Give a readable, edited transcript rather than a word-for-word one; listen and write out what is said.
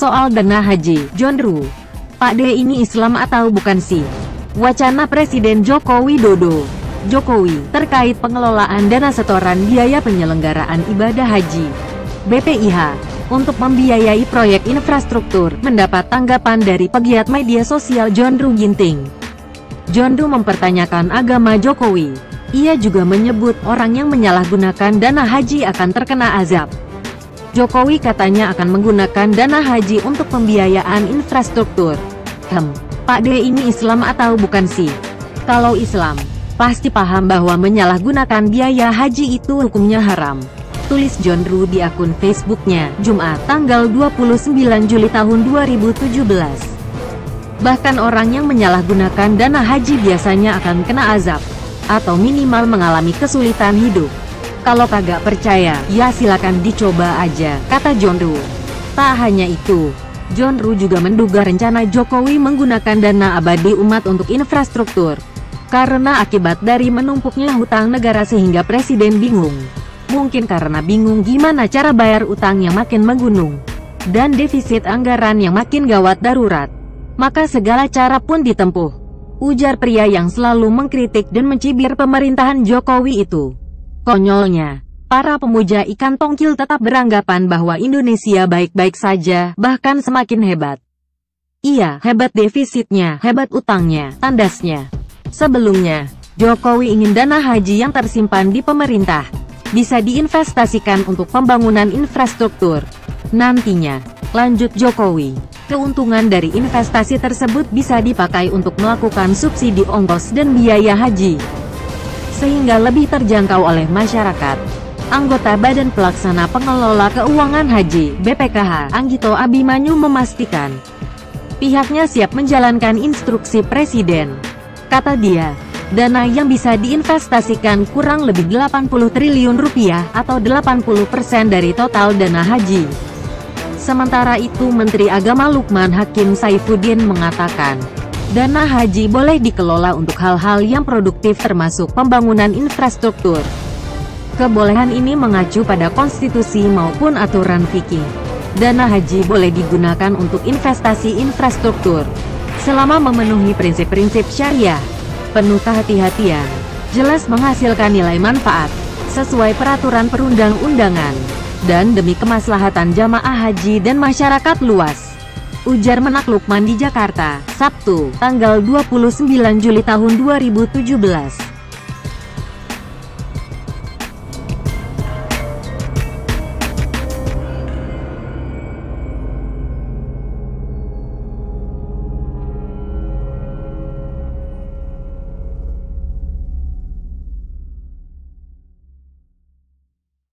Soal dana haji, John Ruh, Pak D ini Islam atau bukan sih? Wacana Presiden Joko Widodo, Jokowi, terkait pengelolaan dana setoran biaya penyelenggaraan ibadah haji, BPIH, untuk membiayai proyek infrastruktur, mendapat tanggapan dari pegiat media sosial John Ruh Ginting. John Ruh mempertanyakan agama Jokowi. Ia juga menyebut orang yang menyalahgunakan dana haji akan terkena azab. Jokowi katanya akan menggunakan dana haji untuk pembiayaan infrastruktur. Pak D ini Islam atau bukan sih? Kalau Islam, pasti paham bahwa menyalahgunakan biaya haji itu hukumnya haram. Tulis John Ruh di akun Facebooknya, Jumat, tanggal 29 Juli tahun 2017. Bahkan orang yang menyalahgunakan dana haji biasanya akan kena azab, atau minimal mengalami kesulitan hidup. Kalau kagak percaya, ya silakan dicoba aja, kata John Ruh. Tak hanya itu, John Ruh juga menduga rencana Jokowi menggunakan dana abadi umat untuk infrastruktur, karena akibat dari menumpuknya hutang negara sehingga presiden bingung. Mungkin karena bingung gimana cara bayar utang yang makin menggunung, dan defisit anggaran yang makin gawat darurat, maka segala cara pun ditempuh, ujar pria yang selalu mengkritik dan mencibir pemerintahan Jokowi itu. Konyolnya, para pemuja ikan tongkil tetap beranggapan bahwa Indonesia baik-baik saja, bahkan semakin hebat. Iya, hebat defisitnya, hebat utangnya, tandasnya. Sebelumnya, Jokowi ingin dana haji yang tersimpan di pemerintah bisa diinvestasikan untuk pembangunan infrastruktur. Nantinya, lanjut Jokowi, keuntungan dari investasi tersebut bisa dipakai untuk melakukan subsidi ongkos dan biaya haji, sehingga lebih terjangkau oleh masyarakat. Anggota Badan Pelaksana Pengelola Keuangan Haji, BPKH, Anggito Abimanyu memastikan, pihaknya siap menjalankan instruksi Presiden. Kata dia, dana yang bisa diinvestasikan kurang lebih 80 triliun rupiah atau 80% dari total dana haji. Sementara itu Menteri Agama Lukman Hakim Saifuddin mengatakan, dana haji boleh dikelola untuk hal-hal yang produktif termasuk pembangunan infrastruktur. Kebolehan ini mengacu pada konstitusi maupun aturan fikih. Dana haji boleh digunakan untuk investasi infrastruktur, selama memenuhi prinsip-prinsip syariah, penuh kehati-hatian, jelas menghasilkan nilai manfaat, sesuai peraturan perundang-undangan, dan demi kemaslahatan jamaah haji dan masyarakat luas, ujar Menak Lukman di Jakarta, Sabtu, tanggal 29 Juli tahun 2017.